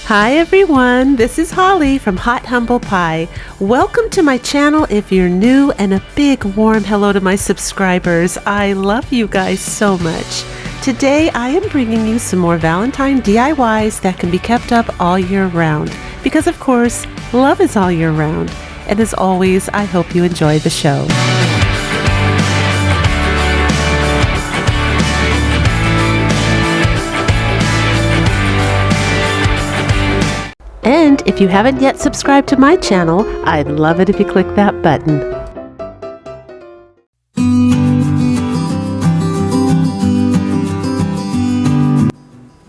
Hi everyone, this is Holly from Hot Humble Pie. Welcome to my channel if you're new, and a big warm hello to my subscribers. I love you guys so much. Today I am bringing you some more Valentine DIYs that can be kept up all year round, because of course, love is all year round. And as always, I hope you enjoy the show. And if you haven't yet subscribed to my channel, I'd love it if you click that button.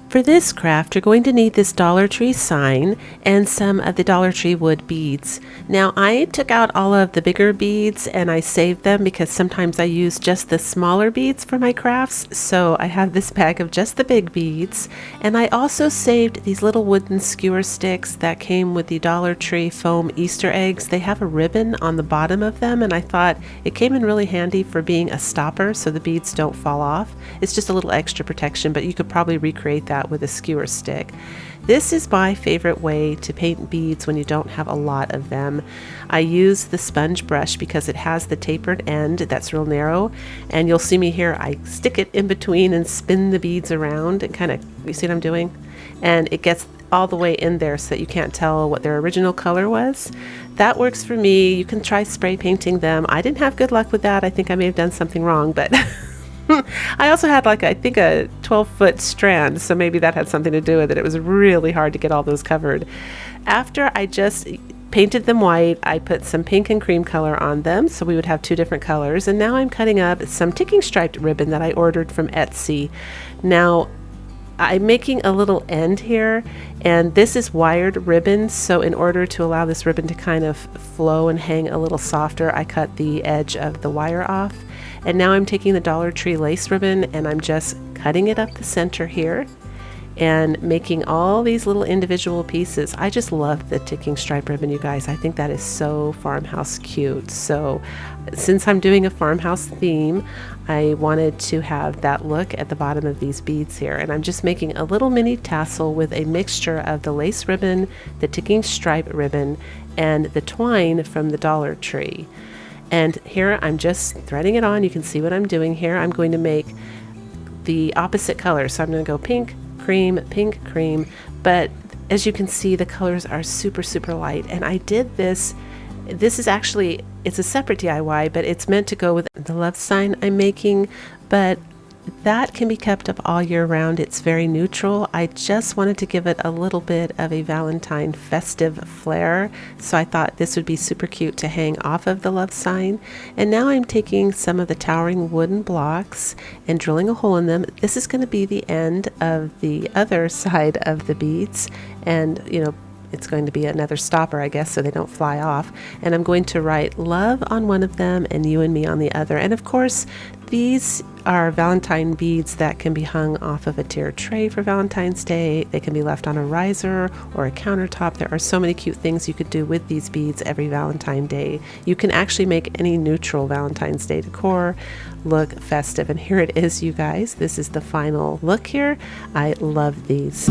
For this craft, you're going to need this Dollar Tree sign and some of the Dollar Tree wood beads. Now, I took out all of the bigger beads and I saved them because sometimes I use just the smaller beads for my crafts. So I have this bag of just the big beads. And I also saved these little wooden skewer sticks that came with the Dollar Tree foam Easter eggs. They have a ribbon on the bottom of them, and I thought it came in really handy for being a stopper so the beads don't fall off. It's just a little extra protection, but you could probably recreate that with a skewer stick. This is my favorite way to paint beads when you don't have a lot of them. I use the sponge brush because it has the tapered end that's real narrow, and you'll see me here, I stick it in between and spin the beads around and kind of, you see what I'm doing? And it gets all the way in there so that you can't tell what their original color was. That works for me. You can try spray painting them. I didn't have good luck with that. I think I may have done something wrong, but I also had I think a 12-foot strand, so maybe that had something to do with it. It was really hard to get all those covered. After I just painted them white, I put some pink and cream color on them so we would have two different colors, and now I'm cutting up some ticking striped ribbon that I ordered from Etsy. Now, I'm making a little end here, and this is wired ribbon, so in order to allow this ribbon to kind of flow and hang a little softer, I cut the edge of the wire off. And now I'm taking the Dollar Tree lace ribbon and I'm just cutting it up the center here and making all these little individual pieces. I just love the ticking stripe ribbon, you guys. I think that is so farmhouse cute. So since I'm doing a farmhouse theme, I wanted to have that look at the bottom of these beads here. And I'm just making a little mini tassel with a mixture of the lace ribbon, the ticking stripe ribbon, and the twine from the Dollar Tree. And here I'm just threading it on. You can see what I'm doing here. I'm going to make the opposite color. So I'm going to go pink, cream, but as you can see, the colors are super, super light. And I did this is actually, it's a separate DIY, but it's meant to go with the love sign I'm making, but that can be kept up all year round. It's very neutral. I just wanted to give it a little bit of a Valentine festive flair, so I thought this would be super cute to hang off of the love sign. And now I'm taking some of the towering wooden blocks and drilling a hole in them. This is going to be the end of the other side of the beads, and it's going to be another stopper, I guess, so they don't fly off. And I'm going to write love on one of them and you and me on the other. And of course, these are Valentine beads that can be hung off of a tiered tray for Valentine's Day. They can be left on a riser or a countertop. There are so many cute things you could do with these beads every Valentine Day. You can actually make any neutral Valentine's Day decor look festive. And here it is, you guys. This is the final look here. I love these.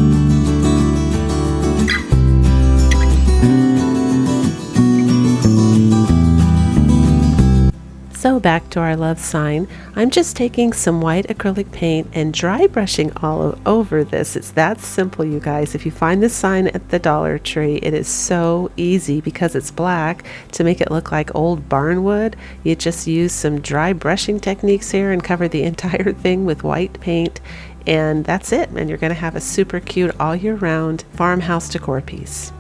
So back to our love sign. I'm just taking some white acrylic paint and dry brushing all over this. It's that simple, you guys. If you find this sign at the Dollar Tree, it is so easy because it's black to make it look like old barnwood. You just use some dry brushing techniques here and cover the entire thing with white paint, and that's it. And you're going to have a super cute all year round farmhouse decor piece.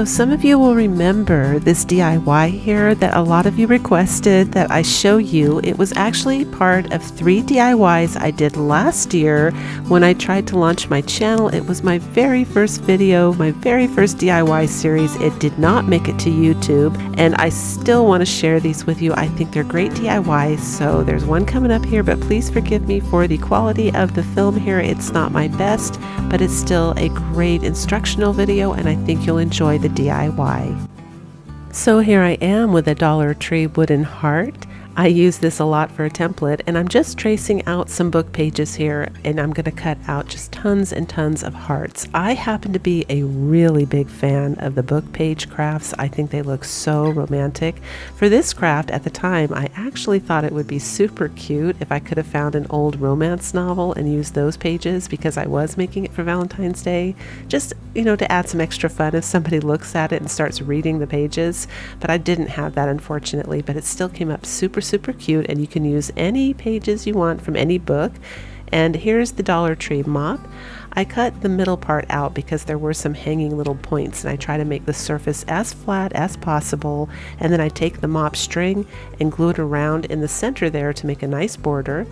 So some of you will remember this DIY here that a lot of you requested that I show you. It was actually part of 3 DIYs I did last year when I tried to launch my channel. It was my very first video, my very first DIY series. It did not make it to YouTube, and I still want to share these with you. I think they're great DIYs, so there's one coming up here, but please forgive me for the quality of the film here. It's not my best, but it's still a great instructional video, and I think you'll enjoy the DIY. So here I am with a Dollar Tree wooden heart. I use this a lot for a template, and I'm just tracing out some book pages here, and I'm going to cut out just tons and tons of hearts. I happen to be a really big fan of the book page crafts. I think they look so romantic. For this craft at the time, I actually thought it would be super cute if I could have found an old romance novel and used those pages, because I was making it for Valentine's Day, just, you know, to add some extra fun if somebody looks at it and starts reading the pages. But I didn't have that, unfortunately, but it still came up super cute, and you can use any pages you want from any book. And here's the Dollar Tree mop. I cut the middle part out because there were some hanging little points, and I try to make the surface as flat as possible, and then I take the mop string and glue it around in the center there to make a nice border.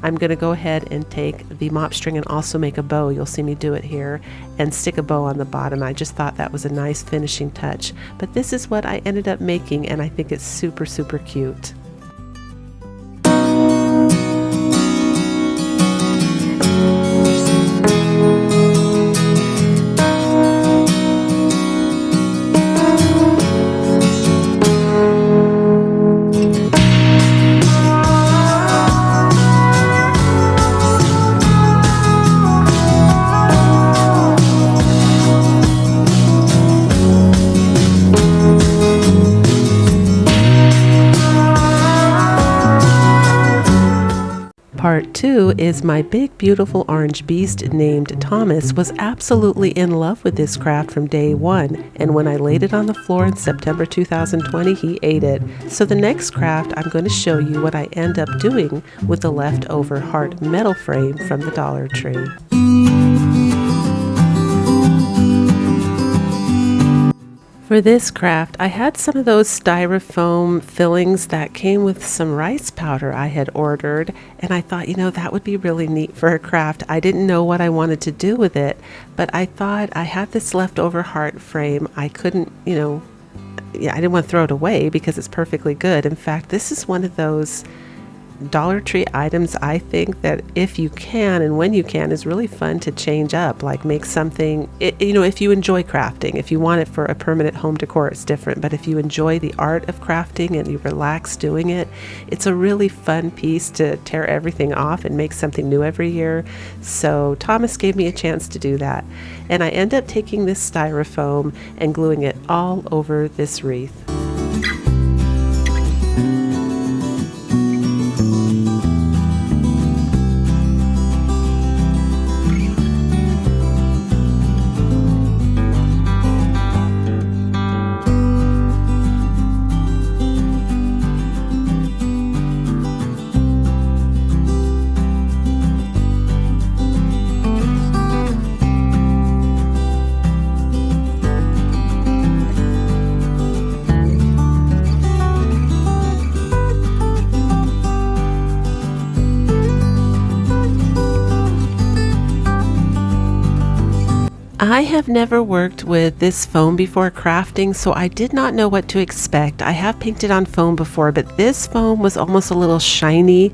I'm going to go ahead and take the mop string and also make a bow. You'll see me do it here, and stick a bow on the bottom. I just thought that was a nice finishing touch, but this is what I ended up making, and I think it's super cute. Part 2 is my big beautiful orange beast named Thomas was absolutely in love with this craft from day one, and when I laid it on the floor in September 2020, he ate it. So the next craft, I'm going to show you what I end up doing with the leftover heart metal frame from the Dollar Tree. For this craft, I had some of those styrofoam fillings that came with some rice powder I had ordered, and I thought, you know, that would be really neat for a craft. I didn't know what I wanted to do with it, but I thought I had this leftover heart frame. I couldn't, you know, I didn't want to throw it away because it's perfectly good. In fact, this is one of those Dollar Tree items I think that if you can and when you can is really fun to change up, like make something, you know, if you enjoy crafting. If you want it for a permanent home decor, it's different, but if you enjoy the art of crafting and you relax doing it, it's a really fun piece to tear everything off and make something new every year. So Thomas gave me a chance to do that, and I end up taking this styrofoam and gluing it all over this wreath. I have never worked with this foam before crafting, so I did not know what to expect. I have painted on foam before, but this foam was almost a little shiny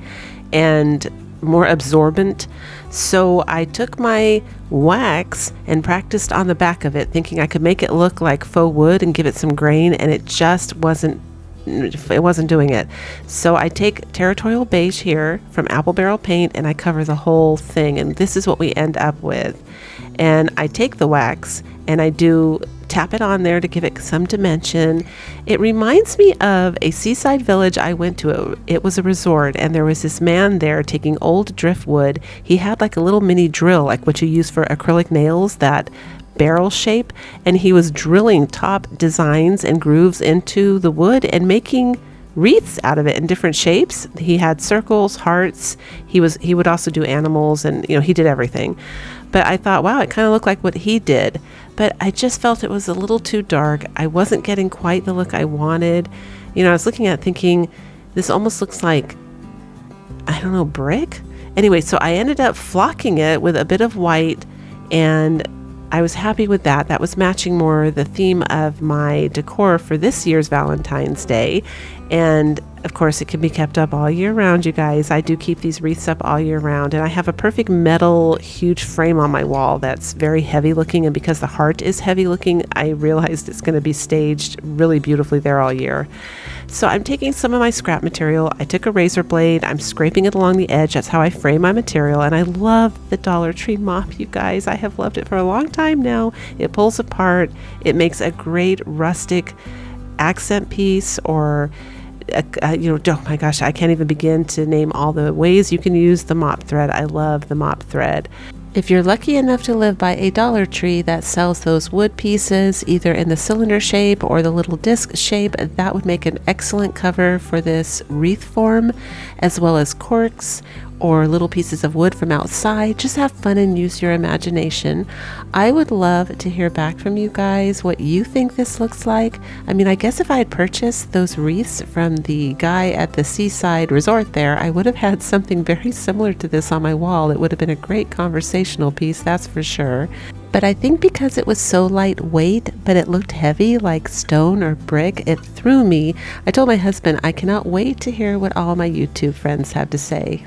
and more absorbent. So I took my wax and practiced on the back of it, thinking I could make it look like faux wood and give it some grain, and it just wasn't doing it. So I take Territorial Beige here from Apple Barrel Paint, and I cover the whole thing, and this is what we end up with. And I take the wax and I do tap it on there to give it some dimension. It reminds me of a seaside village I went to. It was a resort, and there was this man there taking old driftwood. He had like a little mini drill, like what you use for acrylic nails, that barrel shape, and he was drilling top designs and grooves into the wood and making wreaths out of it in different shapes. He had circles, hearts. He would also do animals, and you know, he did everything. But I thought, wow, it kind of looked like what he did. but I just felt it was a little too dark. I wasn't getting quite the look I wanted. You know, I was looking at it thinking, this almost looks like, I don't know, brick? Anyway, so I ended up flocking it with a bit of white, and I was happy with that. That was matching more the theme of my decor for this year's Valentine's Day. And of course, it can be kept up all year round, you guys. I do keep these wreaths up all year round, and I have a perfect metal huge frame on my wall that's very heavy looking, and because the heart is heavy looking, I realized it's going to be staged really beautifully there all year. So I'm taking some of my scrap material. I took a razor blade, I'm scraping it along the edge. That's how I frame my material, and I love the Dollar Tree mop, you guys. I have loved it for a long time now. It pulls apart. It makes a great rustic accent piece, or you know, oh my gosh, I can't even begin to name all the ways you can use the mop thread. I love the mop thread. If you're lucky enough to live by a Dollar Tree that sells those wood pieces, either in the cylinder shape or the little disc shape, that would make an excellent cover for this wreath form, as well as corks or little pieces of wood from outside. Just have fun and use your imagination. I would love to hear back from you guys what you think this looks like. I mean, I guess if I had purchased those wreaths from the guy at the seaside resort there, I would have had something very similar to this on my wall. It would have been a great conversational piece, that's for sure. But I think because it was so lightweight, but it looked heavy like stone or brick, it threw me. I told my husband I cannot wait to hear what all my YouTube friends have to say.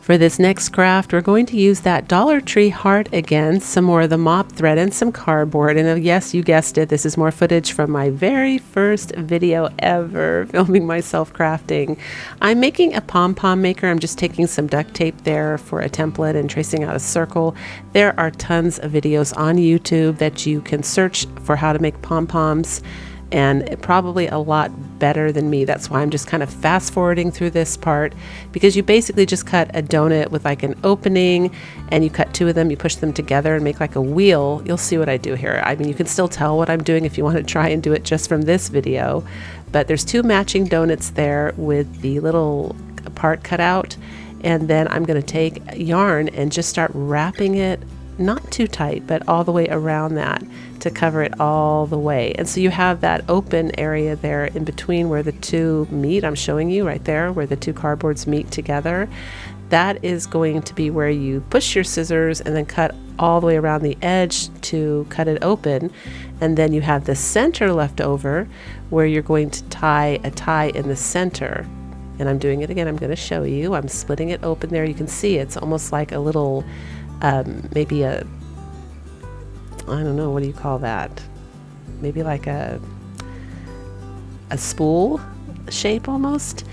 For this next craft, we're going to use that Dollar Tree heart again, some more of the mop thread and some cardboard. And yes, you guessed it, this is more footage from my very first video ever, filming myself crafting. I'm making a pom-pom maker. I'm just taking some duct tape there for a template and tracing out a circle. There are tons of videos on YouTube that you can search for how to make pom-poms, and probably a lot better than me. That's why I'm just kind of fast forwarding through this part, because you basically just cut a donut with like an opening, and you cut two of them, you push them together and make like a wheel. You'll see what I do here. I mean, you can still tell what I'm doing if you want to try and do it just from this video, but there's two matching donuts there with the little part cut out, and then I'm going to take yarn and just start wrapping it, not too tight, but all the way around that to cover it all the way. And so you have that open area there in between where the two meet. I'm showing you right there where the two cardboards meet together. That is going to be where you push your scissors and then cut all the way around the edge to cut it open. And then you have the center left over where you're going to tie a tie in the center. And I'm doing it again. I'm going to show you. I'm splitting it open there. You can see it's almost like a little maybe a, I don't know, what do you call that? Maybe like a spool shape almost,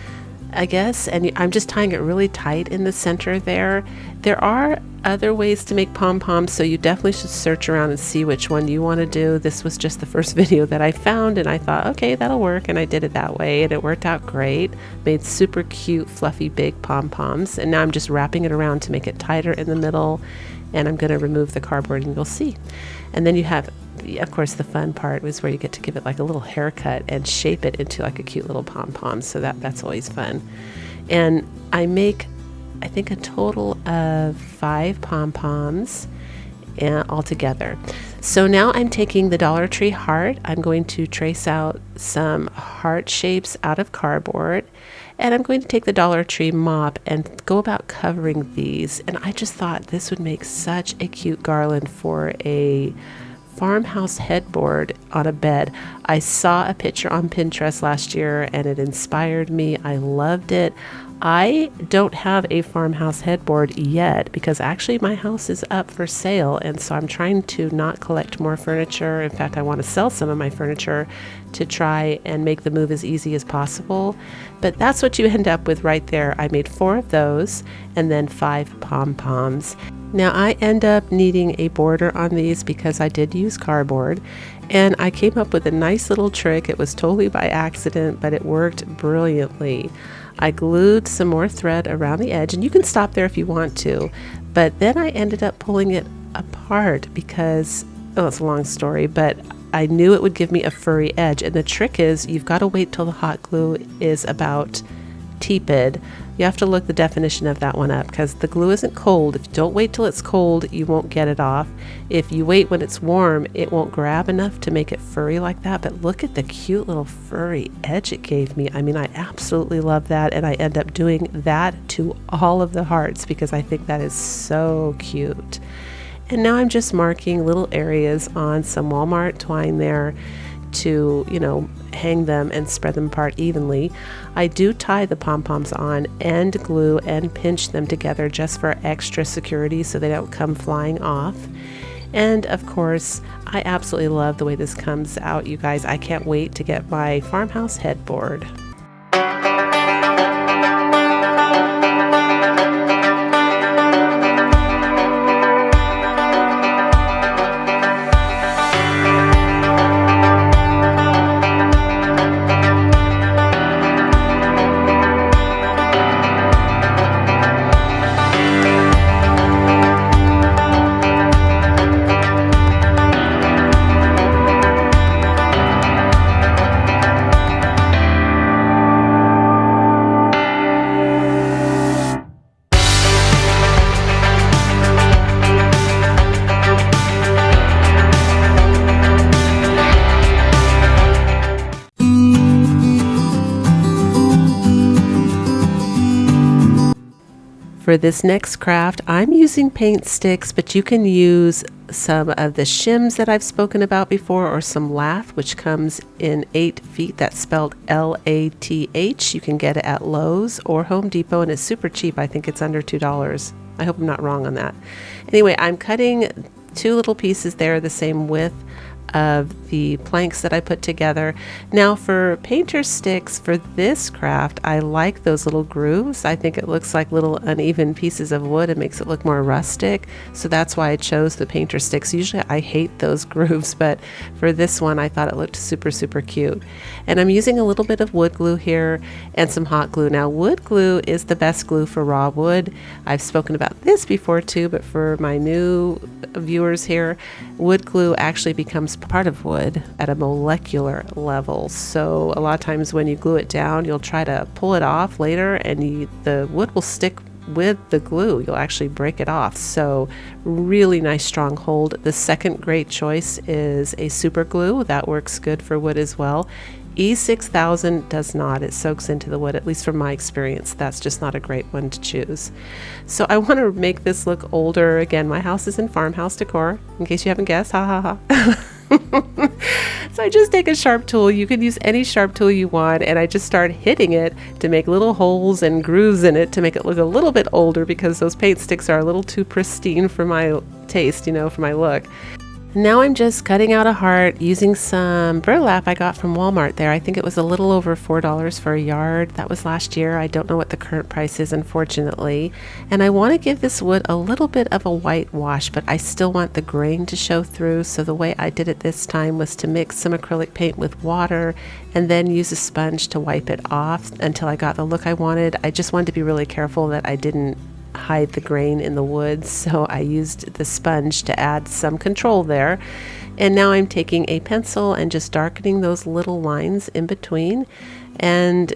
I guess. And I'm just tying it really tight in the center there. There are other ways to make pom-poms, so you definitely should search around and see which one you want to do. This was just the first video that I found, and I thought, okay, that'll work, and I did it that way, and it worked out great. Made super cute, fluffy, big pom-poms, and now I'm just wrapping it around to make it tighter in the middle, and I'm going to remove the cardboard, and you'll see. And then you have, of course, the fun part was where you get to give it like a little haircut and shape it into like a cute little pom-pom, so that's always fun. And I make, I think, a total of 5 pom-poms all together. So now I'm taking the Dollar Tree heart. I'm going to trace out some heart shapes out of cardboard, and I'm going to take the Dollar Tree mop and go about covering these. And I just thought this would make such a cute garland for a farmhouse headboard on a bed. I saw a picture on Pinterest last year and it inspired me. I loved it. I don't have a farmhouse headboard yet because actually my house is up for sale, and so I'm trying to not collect more furniture. In fact, I want to sell some of my furniture to try and make the move as easy as possible. But that's what you end up with right there. I made 4 of those and then 5 pom-poms. Now I end up needing a border on these because I did use cardboard, and I came up with a nice little trick. It was totally by accident, but it worked brilliantly. I glued some more thread around the edge, and you can stop there if you want to, but then I ended up pulling it apart because, oh, it's a long story, but I knew it would give me a furry edge. And the trick is you've got to wait till the hot glue is about tepid. You have to look the definition of that one up because the glue isn't cold. If you don't wait till it's cold, you won't get it off. If you wait when it's warm, it won't grab enough to make it furry like that. But look at the cute little furry edge it gave me. I mean, I absolutely love that, and I end up doing that to all of the hearts because I think that is so cute. And now I'm just marking little areas on some Walmart twine there to, hang them and spread them apart evenly. I do tie the pom-poms on and glue and pinch them together just for extra security so they don't come flying off. And of course, I absolutely love the way this comes out, you guys. I can't wait to get my farmhouse headboard. For this next craft, I'm using paint sticks, but you can use some of the shims that I've spoken about before, or some lath, which comes in 8 feet. That's spelled L-A-T-H. You can get it at Lowe's or Home Depot, and it's super cheap. I think it's under $2. I hope I'm not wrong on that. Anyway, I'm cutting 2 little pieces there the same width of the planks that I put together. Now for painter sticks for this craft, I like those little grooves. I think it looks like little uneven pieces of wood. It makes it look more rustic. So that's why I chose the painter sticks. Usually I hate those grooves, but for this one I thought it looked super, super cute. And I'm using a little bit of wood glue here and some hot glue. Now wood glue is the best glue for raw wood. I've spoken about this before too, but for my new viewers here, wood glue actually becomes part of wood at a molecular level. So a lot of times when you glue it down, you'll try to pull it off later and the wood will stick with the glue. You'll actually break it off. So really nice strong hold. The second great choice is a super glue. That works good for wood as well. E6000 does not. It soaks into the wood, at least from my experience. That's just not a great one to choose. So I want to make this look older. Again, my house is in farmhouse decor, in case you haven't guessed. Ha ha ha. So I just take a sharp tool. You can use any sharp tool you want, and I just start hitting it to make little holes and grooves in it to make it look a little bit older, because those paint sticks are a little too pristine for my taste, for my look. Now I'm just cutting out a heart using some burlap I got from Walmart there. I think it was a little over $4 for a yard. That was last year. I don't know what the current price is, unfortunately. And I want to give this wood a little bit of a whitewash, but I still want the grain to show through. So the way I did it this time was to mix some acrylic paint with water and then use a sponge to wipe it off until I got the look I wanted. I just wanted to be really careful that I didn't hide the grain in the wood, so I used the sponge to add some control there. And now I'm taking a pencil and just darkening those little lines in between and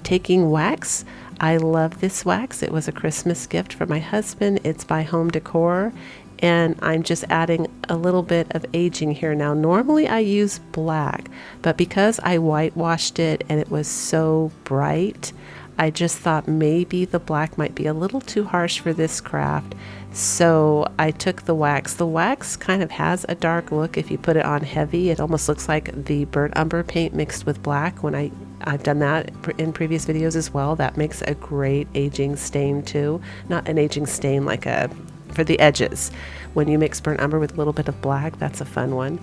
taking wax. I love this wax. It was a Christmas gift for my husband. It's by Home Decor, and I'm just adding a little bit of aging here. Now normally I use black, but because I whitewashed it and it was so bright, I just thought maybe the black might be a little too harsh for this craft. So I took the wax. The wax kind of has a dark look if you put it on heavy. It almost looks like the burnt umber paint mixed with black. When I've done that in previous videos as well. That makes a great aging stain too. Not an aging stain like for the edges. When you mix burnt umber with a little bit of black, that's a fun one.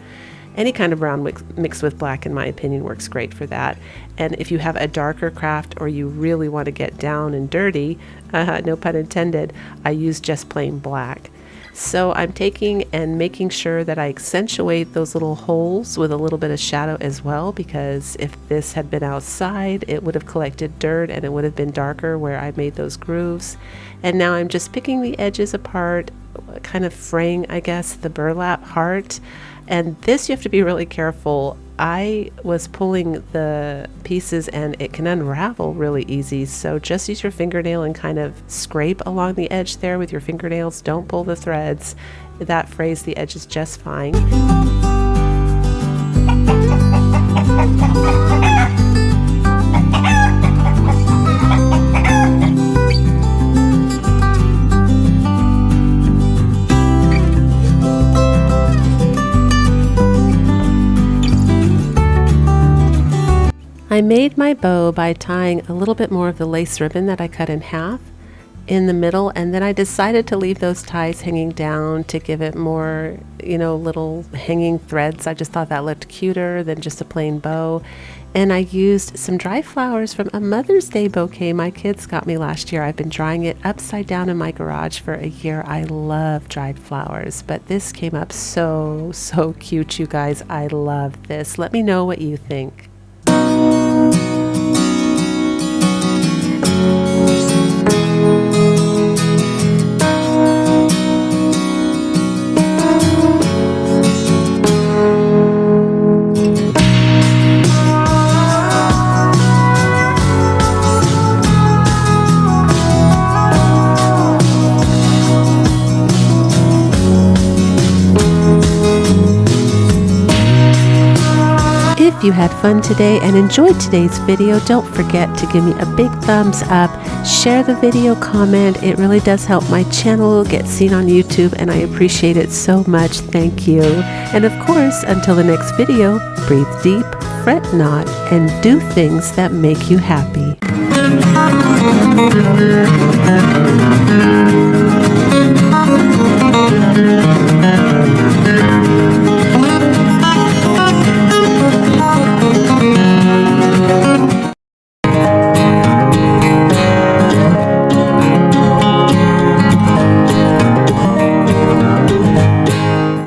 Any kind of brown mixed with black, in my opinion, works great for that. And if you have a darker craft or you really want to get down and dirty, no pun intended, I use just plain black. So I'm taking and making sure that I accentuate those little holes with a little bit of shadow as well, because if this had been outside, it would have collected dirt and it would have been darker where I made those grooves. And now I'm just picking the edges apart, kind of fraying, I guess, the burlap heart. And this you have to be really careful. I was pulling the pieces and it can unravel really easy. So just use your fingernail and kind of scrape along the edge there with your fingernails. Don't pull the threads. That frays the edges just fine. I made my bow by tying a little bit more of the lace ribbon that I cut in half in the middle, and then I decided to leave those ties hanging down to give it more, little hanging threads. I just thought that looked cuter than just a plain bow. And I used some dry flowers from a Mother's Day bouquet my kids got me last year. I've been drying it upside down in my garage for a year. I love dried flowers, but this came up so cute, you guys. I love this. Let me know what you think. If you had fun today and enjoyed today's video, don't forget to give me a big thumbs up, share the video, comment. It really does help my channel get seen on YouTube, and I appreciate it so much. Thank you. And of course, until the next video, breathe deep, fret not, and do things that make you happy.